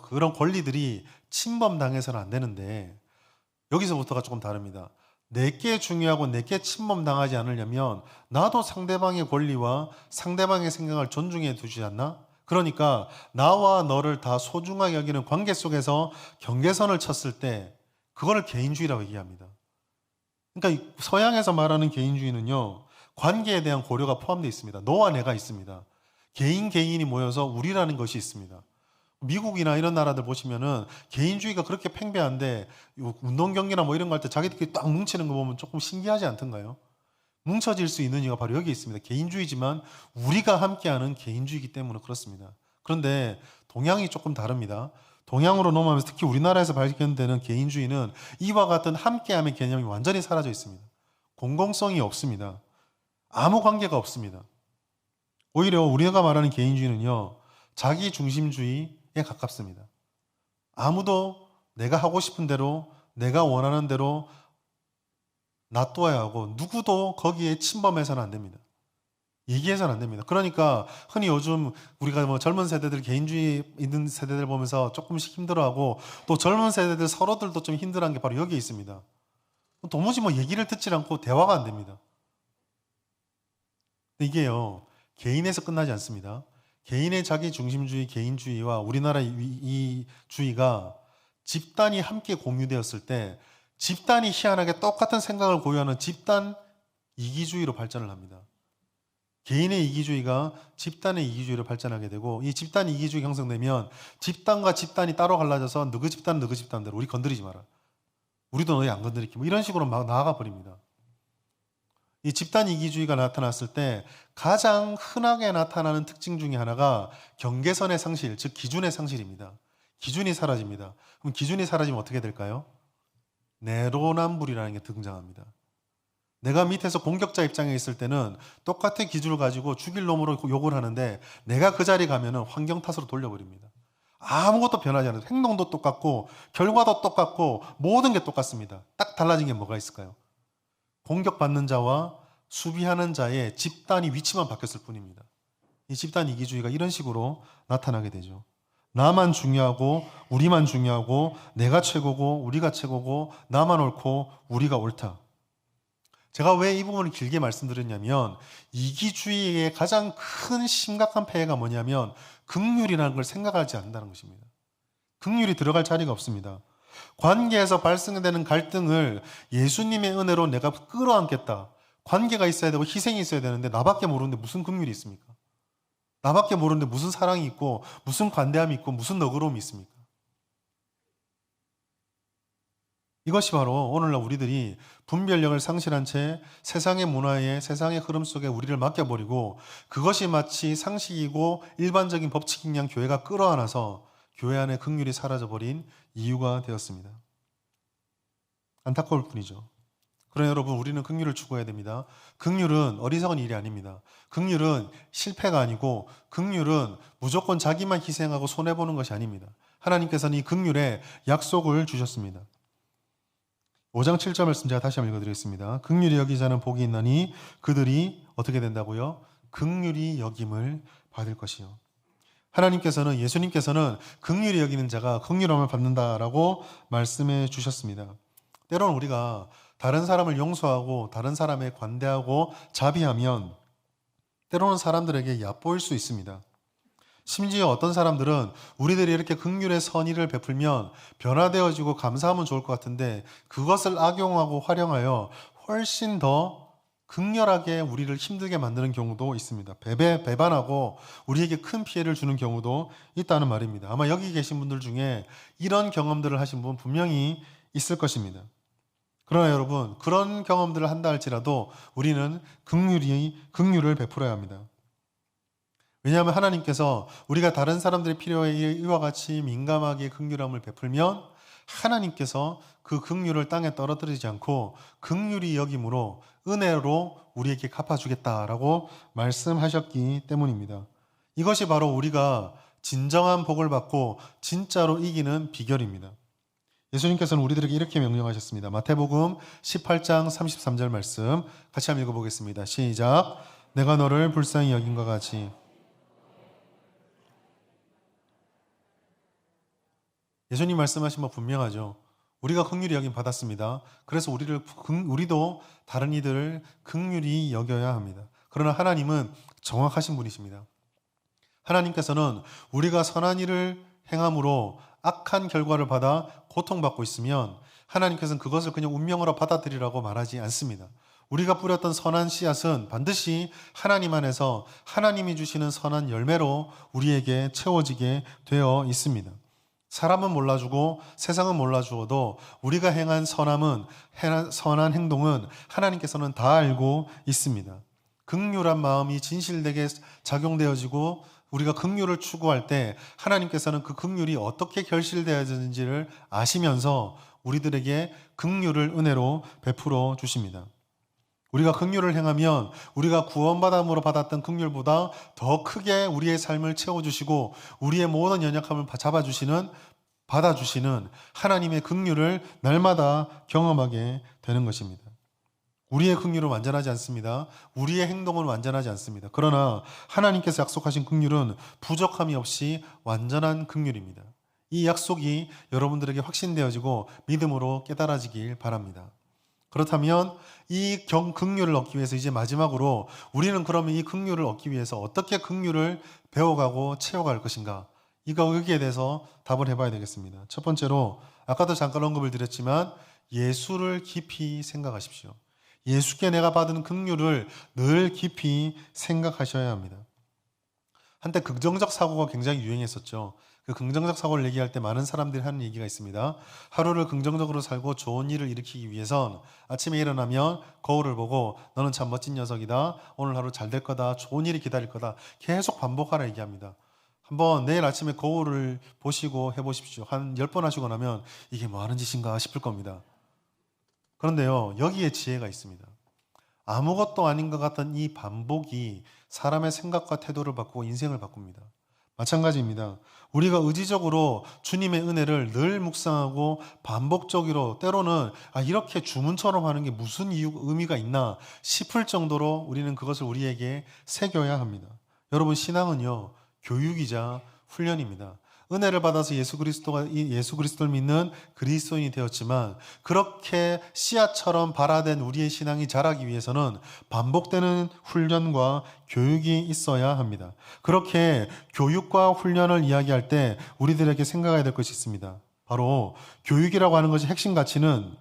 [SPEAKER 1] 그런 권리들이 침범당해서는 안 되는데 여기서부터가 조금 다릅니다. 내게 중요하고 내게 침범당하지 않으려면 나도 상대방의 권리와 상대방의 생각을 존중해 두지 않나? 그러니까 나와 너를 다 소중하게 여기는 관계 속에서 경계선을 쳤을 때 그거를 개인주의라고 얘기합니다. 그러니까 서양에서 말하는 개인주의는요, 관계에 대한 고려가 포함되어 있습니다. 너와 내가 있습니다. 개인이 모여서 우리라는 것이 있습니다. 미국이나 이런 나라들 보시면은 개인주의가 그렇게 팽배한데 운동 경기나 뭐 이런 거 할 때 자기들끼리 딱 뭉치는 거 보면 조금 신기하지 않던가요? 뭉쳐질 수 있는 이유가 바로 여기 있습니다. 개인주의지만 우리가 함께하는 개인주의이기 때문에 그렇습니다. 그런데 동양이 조금 다릅니다. 동양으로 넘어가면서 특히 우리나라에서 발견되는 개인주의는 이와 같은 함께함의 개념이 완전히 사라져 있습니다. 공공성이 없습니다. 아무 관계가 없습니다. 오히려 우리가 말하는 개인주의는요, 자기 중심주의에 가깝습니다. 아무도 내가 하고 싶은 대로, 내가 원하는 대로 놔둬야 하고 누구도 거기에 침범해서는 안 됩니다. 얘기해서는 안 됩니다. 그러니까 흔히 요즘 우리가 뭐 젊은 세대들, 개인주의 있는 세대들 보면서 조금씩 힘들어하고 또 젊은 세대들 서로들도 좀 힘들어한 게 바로 여기에 있습니다. 도무지 뭐 얘기를 듣지 않고 대화가 안 됩니다. 이게요, 개인에서 끝나지 않습니다. 개인의 자기 중심주의, 개인주의와 우리나라 이 주의가 집단이 함께 공유되었을 때 집단이 희한하게 똑같은 생각을 고유하는 집단 이기주의로 발전을 합니다. 개인의 이기주의가 집단의 이기주의로 발전하게 되고 이 집단 이기주의가 형성되면 집단과 집단이 따로 갈라져서 너그 집단대로 우리 건드리지 마라. 우리도 너희 안 건드릴게. 뭐 이런 식으로 막 나아가 버립니다. 이 집단 이기주의가 나타났을 때 가장 흔하게 나타나는 특징 중에 하나가 경계선의 상실, 즉 기준의 상실입니다. 기준이 사라집니다. 그럼 기준이 사라지면 어떻게 될까요? 내로남불이라는 게 등장합니다. 내가 밑에서 공격자 입장에 있을 때는 똑같은 기준을 가지고 죽일 놈으로 욕을 하는데 내가 그 자리에 가면은 환경 탓으로 돌려버립니다. 아무것도 변하지 않아요. 행동도 똑같고 결과도 똑같고 모든 게 똑같습니다. 딱 달라진 게 뭐가 있을까요? 공격받는 자와 수비하는 자의 집단이 위치만 바뀌었을 뿐입니다. 이 집단 이기주의가 이런 식으로 나타나게 되죠. 나만 중요하고 우리만 중요하고 내가 최고고 우리가 최고고 나만 옳고 우리가 옳다. 제가 왜 이 부분을 길게 말씀드렸냐면 이기주의의 가장 큰 심각한 폐해가 뭐냐면 긍휼이라는 걸 생각하지 않는다는 것입니다. 긍휼이 들어갈 자리가 없습니다. 관계에서 발생되는 갈등을 예수님의 은혜로 내가 끌어안겠다. 관계가 있어야 되고 희생이 있어야 되는데 나밖에 모르는데 무슨 긍휼이 있습니까? 나밖에 모르는데 무슨 사랑이 있고 무슨 관대함이 있고 무슨 너그러움이 있습니까? 이것이 바로 오늘날 우리들이 분별력을 상실한 채 세상의 문화에 세상의 흐름 속에 우리를 맡겨버리고 그것이 마치 상식이고 일반적인 법칙인 양 교회가 끌어안아서 교회 안에 긍휼이 사라져버린 이유가 되었습니다. 안타까울 뿐이죠. 그러나 여러분 우리는 긍휼을 추구해야 됩니다. 긍휼은 어리석은 일이 아닙니다. 긍휼은 실패가 아니고 긍휼은 무조건 자기만 희생하고 손해보는 것이 아닙니다. 하나님께서는 이 긍휼에 약속을 주셨습니다. 5장 7절 말씀 제가 다시 한번 읽어드리겠습니다. 긍휼히 여기자는 복이 있나니 그들이 어떻게 된다고요? 긍휼히 여김을 받을 것이요. 하나님께서는 예수님께서는 긍휼히 여기는 자가 긍휼함을 받는다라고 말씀해 주셨습니다. 때로는 우리가 다른 사람을 용서하고 다른 사람에 관대하고 자비하면 때로는 사람들에게 얕보일 수 있습니다. 심지어 어떤 사람들은 우리들이 이렇게 긍휼의 선의를 베풀면 변화되어지고 감사하면 좋을 것 같은데 그것을 악용하고 활용하여 훨씬 더 극렬하게 우리를 힘들게 만드는 경우도 있습니다. 배반하고 우리에게 큰 피해를 주는 경우도 있다는 말입니다. 아마 여기 계신 분들 중에 이런 경험들을 하신 분 분명히 있을 것입니다. 그러나 여러분 그런 경험들을 한다 할지라도 우리는 긍휼을 베풀어야 합니다. 왜냐하면 하나님께서 우리가 다른 사람들의 필요에 이와 같이 민감하게 긍휼함을 베풀면 하나님께서 그 긍휼을 땅에 떨어뜨리지 않고 긍휼히 여김으로 은혜로 우리에게 갚아주겠다라고 말씀하셨기 때문입니다. 이것이 바로 우리가 진정한 복을 받고 진짜로 이기는 비결입니다. 예수님께서는 우리들에게 이렇게 명령하셨습니다. 마태복음 18장 33절 말씀 같이 한번 읽어보겠습니다. 시작. 내가 너를 불쌍히 여김과 같이 예수님 말씀하신 바 분명하죠. 우리가 긍휼히 여김 받았습니다. 그래서 우리도 다른 이들을 긍휼히 여겨야 합니다. 그러나 하나님은 정확하신 분이십니다. 하나님께서는 우리가 선한 일을 행함으로 악한 결과를 받아 고통받고 있으면 하나님께서는 그것을 그냥 운명으로 받아들이라고 말하지 않습니다. 우리가 뿌렸던 선한 씨앗은 반드시 하나님 안에서 하나님이 주시는 선한 열매로 우리에게 채워지게 되어 있습니다. 사람은 몰라주고 세상은 몰라주어도 우리가 행한 선한 행동은 하나님께서는 다 알고 있습니다. 긍휼한 마음이 진실되게 작용되어지고 우리가 긍휼을 추구할 때 하나님께서는 그 긍휼이 어떻게 결실되어지는지를 아시면서 우리들에게 긍휼을 은혜로 베풀어 주십니다. 우리가 긍휼을 행하면 우리가 구원받음으로 받았던 긍휼보다 더 크게 우리의 삶을 채워주시고 우리의 모든 연약함을 받아주시는 하나님의 긍휼을 날마다 경험하게 되는 것입니다. 우리의 긍휼은 완전하지 않습니다. 우리의 행동은 완전하지 않습니다. 그러나 하나님께서 약속하신 긍휼은 부족함이 없이 완전한 긍휼입니다. 이 약속이 여러분들에게 확신되어지고 믿음으로 깨달아지길 바랍니다. 그렇다면 이 긍휼을 얻기 위해서 이제 마지막으로 우리는 그러면 이 긍휼을 얻기 위해서 어떻게 긍휼을 배워가고 채워갈 것인가? 여기에 대해서 답을 해봐야 되겠습니다. 첫 번째로 아까도 잠깐 언급을 드렸지만 예수를 깊이 생각하십시오. 예수께 내가 받은 긍휼을 늘 깊이 생각하셔야 합니다. 한때 긍정적 사고가 굉장히 유행했었죠. 그 긍정적 사고를 얘기할 때 많은 사람들이 하는 얘기가 있습니다. 하루를 긍정적으로 살고 좋은 일을 일으키기 위해선 아침에 일어나면 거울을 보고 너는 참 멋진 녀석이다. 오늘 하루 잘 될 거다. 좋은 일이 기다릴 거다. 계속 반복하라 얘기합니다. 한번 내일 아침에 거울을 보시고 해보십시오. 한 10번 하시고 나면 이게 뭐 하는 짓인가 싶을 겁니다. 그런데요, 여기에 지혜가 있습니다. 아무것도 아닌 것 같던 이 반복이 사람의 생각과 태도를 바꾸고 인생을 바꿉니다. 마찬가지입니다. 우리가 의지적으로 주님의 은혜를 늘 묵상하고 반복적으로 때로는 이렇게 주문처럼 하는 게 무슨 의미가 있나 싶을 정도로 우리는 그것을 우리에게 새겨야 합니다. 여러분, 신앙은요, 교육이자 훈련입니다. 은혜를 받아서 예수 그리스도를 믿는 그리스도인이 되었지만 그렇게 씨앗처럼 발화된 우리의 신앙이 자라기 위해서는 반복되는 훈련과 교육이 있어야 합니다. 그렇게 교육과 훈련을 이야기할 때 우리들에게 생각해야 될 것이 있습니다. 바로 교육이라고 하는 것의 핵심 가치는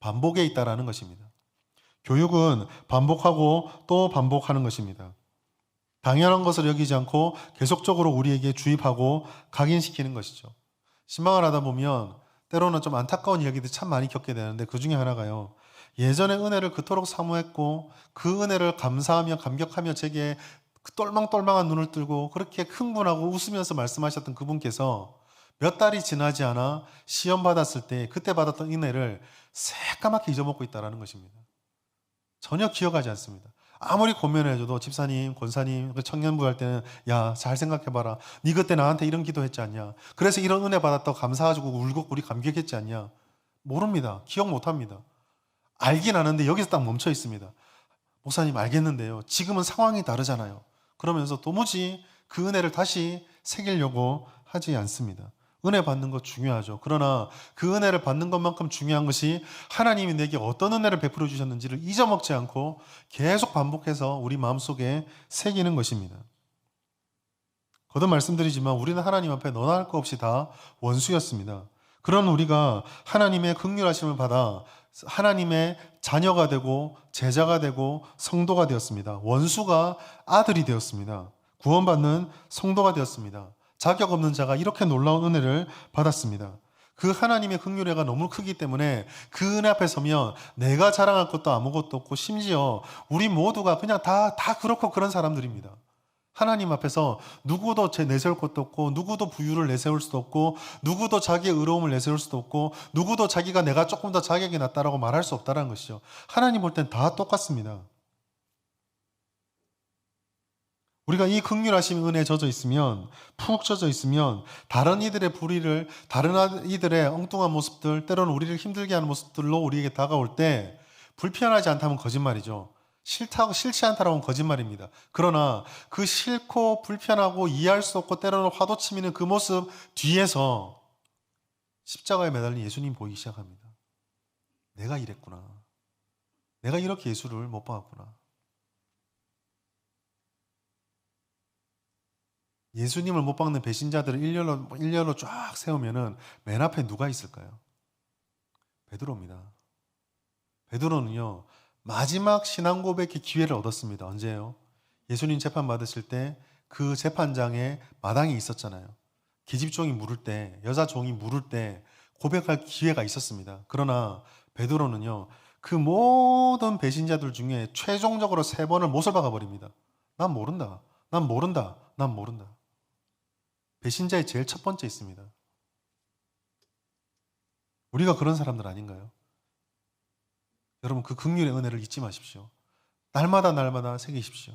[SPEAKER 1] 반복에 있다라는 것입니다. 교육은 반복하고 또 반복하는 것입니다. 당연한 것을 여기지 않고 계속적으로 우리에게 주입하고 각인시키는 것이죠. 신방을 하다 보면 때로는 좀 안타까운 이야기들 참 많이 겪게 되는데 그 중에 하나가요. 예전에 은혜를 그토록 사모했고 그 은혜를 감사하며 감격하며 제게 그 똘망똘망한 눈을 뜨고 그렇게 흥분하고 웃으면서 말씀하셨던 그분께서 몇 달이 지나지 않아 시험 받았을 때 그때 받았던 은혜를 새까맣게 잊어먹고 있다는 것입니다. 전혀 기억하지 않습니다. 아무리 고면해줘도 집사님, 권사님, 청년부 할 때는 야, 잘 생각해봐라. 네 그때 나한테 이런 기도했지 않냐. 그래서 이런 은혜 받았다고 감사하고 울고 우리 감격했지 않냐. 모릅니다. 기억 못합니다. 알긴 아는데 여기서 딱 멈춰 있습니다. 목사님 알겠는데요. 지금은 상황이 다르잖아요. 그러면서 도무지 그 은혜를 다시 새기려고 하지 않습니다. 은혜 받는 것 중요하죠. 그러나 그 은혜를 받는 것만큼 중요한 것이 하나님이 내게 어떤 은혜를 베풀어 주셨는지를 잊어먹지 않고 계속 반복해서 우리 마음속에 새기는 것입니다. 거듭 말씀드리지만 우리는 하나님 앞에 너나 할 것 없이 다 원수였습니다. 그런 우리가 하나님의 긍휼하심을 받아 하나님의 자녀가 되고 제자가 되고 성도가 되었습니다. 원수가 아들이 되었습니다. 구원받는 성도가 되었습니다. 자격 없는 자가 이렇게 놀라운 은혜를 받았습니다. 그 하나님의 긍휼애가 너무 크기 때문에 그 은혜 앞에 서면 내가 자랑할 것도 아무것도 없고 심지어 우리 모두가 그냥 다 그렇고 그런 사람들입니다. 하나님 앞에서 누구도 내세울 것도 없고 누구도 부유를 내세울 수도 없고 누구도 자기의 의로움을 내세울 수도 없고 누구도 자기가 내가 조금 더 자격이 낫다라고 말할 수 없다는 것이죠. 하나님 볼 땐 다 똑같습니다. 우리가 이 긍휼하심 은혜에 젖어 있으면 푹 젖어 있으면 다른 이들의 불의를 다른 이들의 엉뚱한 모습들 때로는 우리를 힘들게 하는 모습들로 우리에게 다가올 때 불편하지 않다면 거짓말이죠. 싫지 않다라면 거짓말입니다. 그러나 그 싫고 불편하고 이해할 수 없고 때로는 화도 치미는 그 모습 뒤에서 십자가에 매달린 예수님 보이기 시작합니다. 내가 이랬구나. 내가 이렇게 예수를 못 박았구나. 예수님을 못 박는 배신자들을 일렬로 쫙 세우면은 맨 앞에 누가 있을까요? 베드로입니다. 베드로는요, 마지막 신앙 고백의 기회를 얻었습니다. 언제요? 예수님 재판 받으실 때 그 재판장에 마당이 있었잖아요. 계집종이 물을 때, 여자 종이 물을 때 고백할 기회가 있었습니다. 그러나 베드로는요, 그 모든 배신자들 중에 최종적으로 3번을 못을 박아버립니다. 난 모른다. 난 모른다. 난 모른다. 배신자의 제일 첫 번째 있습니다. 우리가 그런 사람들 아닌가요? 여러분, 그 긍휼의 은혜를 잊지 마십시오. 날마다 새기십시오.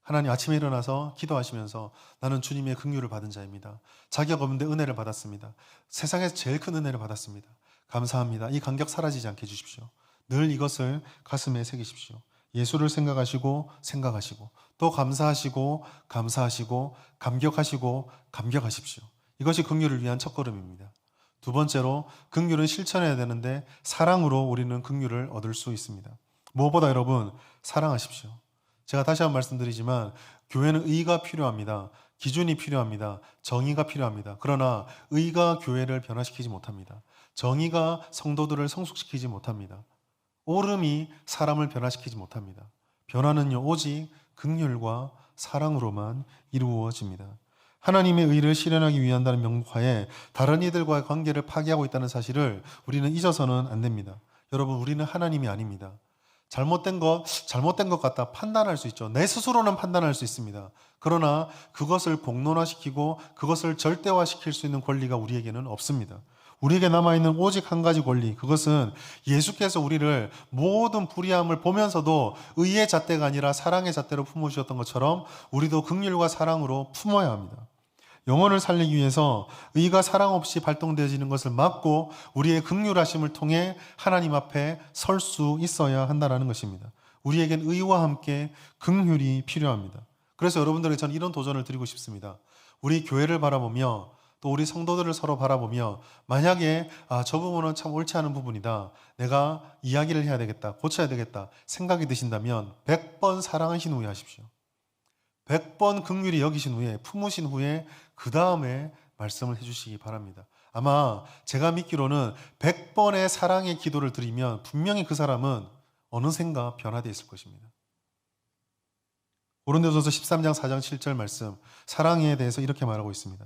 [SPEAKER 1] 하나님, 아침에 일어나서 기도하시면서 나는 주님의 긍휼을 받은 자입니다. 자격 없는데 은혜를 받았습니다. 세상에서 제일 큰 은혜를 받았습니다. 감사합니다. 이 감격 사라지지 않게 해주십시오. 늘 이것을 가슴에 새기십시오. 예수를 생각하시고 또 감사하시고 감격하십시오. 이것이 긍휼을 위한 첫걸음입니다. 두 번째로 긍휼은 실천해야 되는데 사랑으로 우리는 긍휼을 얻을 수 있습니다. 무엇보다 여러분 사랑하십시오. 제가 다시 한번 말씀드리지만 교회는 의가 필요합니다. 기준이 필요합니다. 정의가 필요합니다. 그러나 의가 교회를 변화시키지 못합니다. 정의가 성도들을 성숙시키지 못합니다. 옳음이 사람을 변화시키지 못합니다. 변화는요 오직 긍휼과 사랑으로만 이루어집니다. 하나님의 의를 실현하기 위한다는 명목하에 다른 이들과의 관계를 파괴하고 있다는 사실을 우리는 잊어서는 안 됩니다. 여러분, 우리는 하나님이 아닙니다. 잘못된 것 같다 판단할 수 있죠. 내 스스로는 판단할 수 있습니다. 그러나 그것을 공론화시키고 그것을 절대화시킬 수 있는 권리가 우리에게는 없습니다. 우리에게 남아있는 오직 한 가지 권리, 그것은 예수께서 우리를 모든 불의함을 보면서도 의의 잣대가 아니라 사랑의 잣대로 품어주셨던 것처럼 우리도 긍휼과 사랑으로 품어야 합니다. 영혼을 살리기 위해서 의가 사랑 없이 발동되어지는 것을 막고 우리의 긍휼하심을 통해 하나님 앞에 설 수 있어야 한다는 것입니다. 우리에겐 의와 함께 긍휼이 필요합니다. 그래서 여러분들에게 저는 이런 도전을 드리고 싶습니다. 우리 교회를 바라보며 또 우리 성도들을 서로 바라보며 만약에 저 부분은 참 옳지 않은 부분이다. 내가 이야기를 해야 되겠다. 고쳐야 되겠다. 생각이 드신다면 100번 사랑하신 후에 하십시오. 100번 긍휼히 여기신 후에 품으신 후에 그 다음에 말씀을 해주시기 바랍니다. 아마 제가 믿기로는 100번의 사랑의 기도를 드리면 분명히 그 사람은 어느샌가 변화되어 있을 것입니다. 고린도전서 13장 4장 7절 말씀, 사랑에 대해서 이렇게 말하고 있습니다.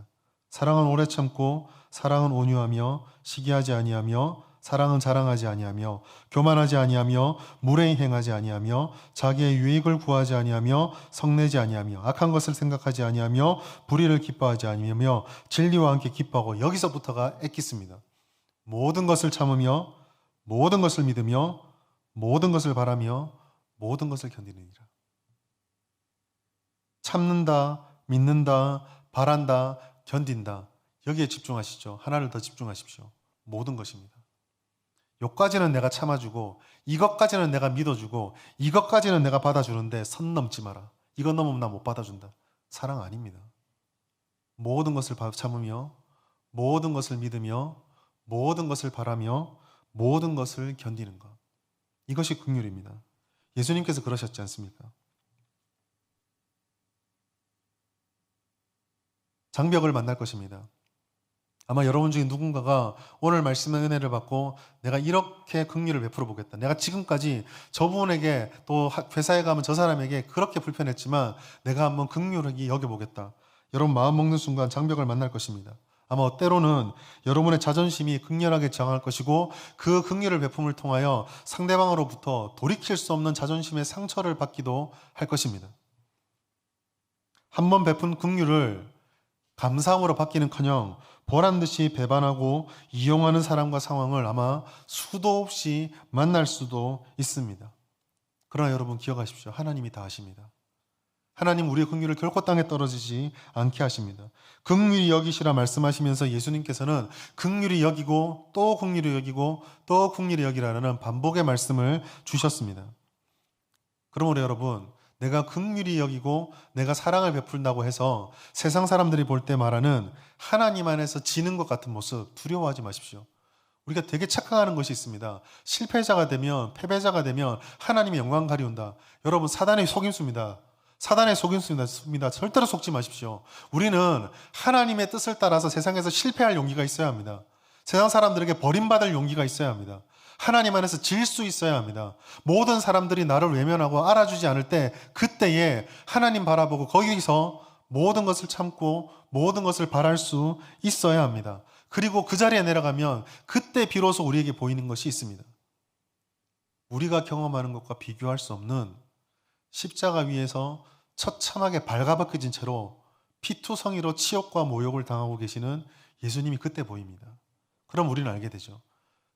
[SPEAKER 1] 사랑은 오래 참고, 사랑은 온유하며 시기하지 아니하며, 사랑은 자랑하지 아니하며, 교만하지 아니하며, 무례히 행하지 아니하며, 자기의 유익을 구하지 아니하며, 성내지 아니하며, 악한 것을 생각하지 아니하며, 불의를 기뻐하지 아니하며, 진리와 함께 기뻐하고. 여기서부터가 엑기스입니다. 모든 것을 참으며, 모든 것을 믿으며, 모든 것을 바라며, 모든 것을 견디느니라. 참는다, 믿는다, 바란다, 견딘다. 여기에 집중하시죠. 하나를 더 집중하십시오. 모든 것입니다. 요까지는 내가 참아주고, 이것까지는 내가 믿어주고, 이것까지는 내가 받아주는데 선 넘지 마라. 이거 넘으면 나 못 받아준다. 사랑 아닙니다. 모든 것을 참으며, 모든 것을 믿으며, 모든 것을 바라며, 모든 것을 견디는 것. 이것이 긍휼입니다. 예수님께서 그러셨지 않습니까? 장벽을 만날 것입니다. 아마 여러분 중에 누군가가 오늘 말씀의 은혜를 받고 내가 이렇게 긍휼을 베풀어 보겠다. 내가 지금까지 저분에게 또 회사에 가면 저 사람에게 그렇게 불편했지만 내가 한번 긍휼하게 여겨보겠다. 여러분 마음 먹는 순간 장벽을 만날 것입니다. 아마 때로는 여러분의 자존심이 극렬하게 저항할 것이고 그 긍휼을 베품을 통하여 상대방으로부터 돌이킬 수 없는 자존심의 상처를 받기도 할 것입니다. 한번 베푼 긍휼을 감사함으로 받기는커녕 보란듯이 배반하고 이용하는 사람과 상황을 아마 수도 없이 만날 수도 있습니다. 그러나 여러분 기억하십시오. 하나님이 다 하십니다. 하나님 우리의 긍휼을 결코 땅에 떨어지지 않게 하십니다. 긍휼히 여기시라 말씀하시면서 예수님께서는 긍휼히 여기고 또 긍휼히 여기고 또 긍휼히 여기라는 반복의 말씀을 주셨습니다. 그러므로 여러분, 내가 긍휼히 여기고 내가 사랑을 베푼다고 해서 세상 사람들이 볼 때 말하는 하나님 안에서 지는 것 같은 모습 두려워하지 마십시오. 우리가 되게 착각하는 것이 있습니다. 실패자가 되면, 패배자가 되면 하나님의 영광 가리운다. 여러분, 사단의 속임수입니다. 사단의 속임수입니다. 절대로 속지 마십시오. 우리는 하나님의 뜻을 따라서 세상에서 실패할 용기가 있어야 합니다. 세상 사람들에게 버림받을 용기가 있어야 합니다. 하나님 안에서 질 수 있어야 합니다. 모든 사람들이 나를 외면하고 알아주지 않을 때 그때에 하나님 바라보고 거기서 모든 것을 참고 모든 것을 바랄 수 있어야 합니다. 그리고 그 자리에 내려가면 그때 비로소 우리에게 보이는 것이 있습니다. 우리가 경험하는 것과 비교할 수 없는 십자가 위에서 처참하게 발가벗겨진 채로 피투성이로 치욕과 모욕을 당하고 계시는 예수님이 그때 보입니다. 그럼 우리는 알게 되죠.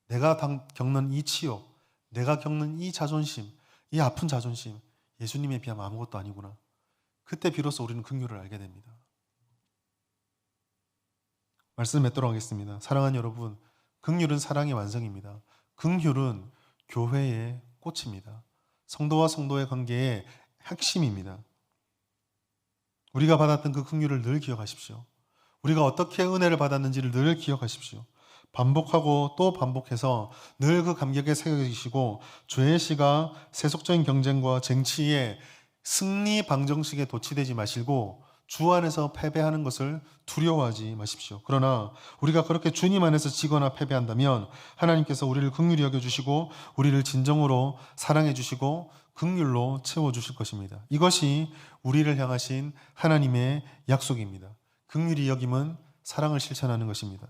[SPEAKER 1] 내가 겪는 이 치욕, 내가 겪는 이 자존심, 이 아픈 자존심, 예수님에 비하면 아무것도 아니구나. 그때 비로소 우리는 긍휼을 알게 됩니다. 말씀 맺도록 하겠습니다. 사랑하는 여러분, 긍휼은 사랑의 완성입니다. 긍휼은 교회의 꽃입니다. 성도와 성도의 관계의 핵심입니다. 우리가 받았던 그 긍휼을 늘 기억하십시오. 우리가 어떻게 은혜를 받았는지를 늘 기억하십시오. 반복하고 또 반복해서 늘 그 감격에 새겨지시고 죄의 씨가 세속적인 경쟁과 쟁취의 승리 방정식에 도취되지 마시고 주 안에서 패배하는 것을 두려워하지 마십시오. 그러나 우리가 그렇게 주님 안에서 지거나 패배한다면 하나님께서 우리를 긍휼히 여겨주시고 우리를 진정으로 사랑해 주시고 긍휼로 채워주실 것입니다. 이것이 우리를 향하신 하나님의 약속입니다. 긍휼히 여김은 사랑을 실천하는 것입니다.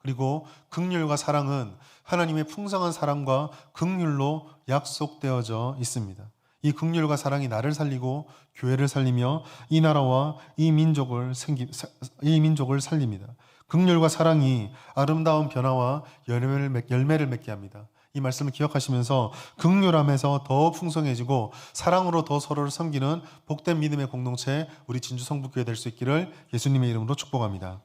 [SPEAKER 1] 그리고 긍휼과 사랑은 하나님의 풍성한 사랑과 긍휼로 약속되어져 있습니다. 이 긍휼과 사랑이 나를 살리고 교회를 살리며 이 나라와 이 민족을 살립니다. 긍휼과 사랑이 아름다운 변화와 열매를 맺게 합니다. 이 말씀을 기억하시면서 긍휼함에서 더 풍성해지고 사랑으로 더 서로를 섬기는 복된 믿음의 공동체 우리 진주 성북교회 될 수 있기를 예수님의 이름으로 축복합니다.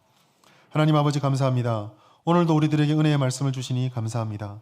[SPEAKER 1] 하나님 아버지 감사합니다. 오늘도 우리들에게 은혜의 말씀을 주시니 감사합니다.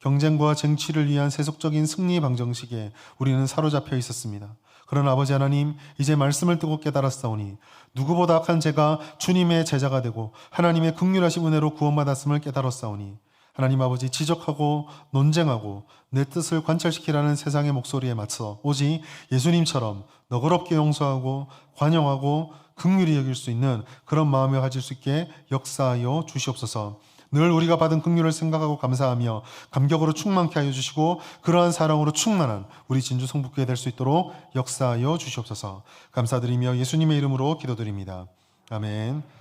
[SPEAKER 1] 경쟁과 쟁취를 위한 세속적인 승리 방정식에 우리는 사로잡혀 있었습니다. 그러나 아버지 하나님, 이제 말씀을 뜨고 깨달았사오니 누구보다 악한 제가 주님의 제자가 되고 하나님의 긍휼하신 은혜로 구원받았음을 깨달았사오니 하나님 아버지, 지적하고 논쟁하고 내 뜻을 관철시키라는 세상의 목소리에 맞서 오직 예수님처럼 너그럽게 용서하고 관용하고 긍휼히 여길 수 있는 그런 마음을 가질 수 있게 역사하여 주시옵소서. 늘 우리가 받은 긍휼을 생각하고 감사하며 감격으로 충만케 하여 주시고 그러한 사랑으로 충만한 우리 진주 성북교회 될 수 있도록 역사하여 주시옵소서. 감사드리며 예수님의 이름으로 기도드립니다. 아멘.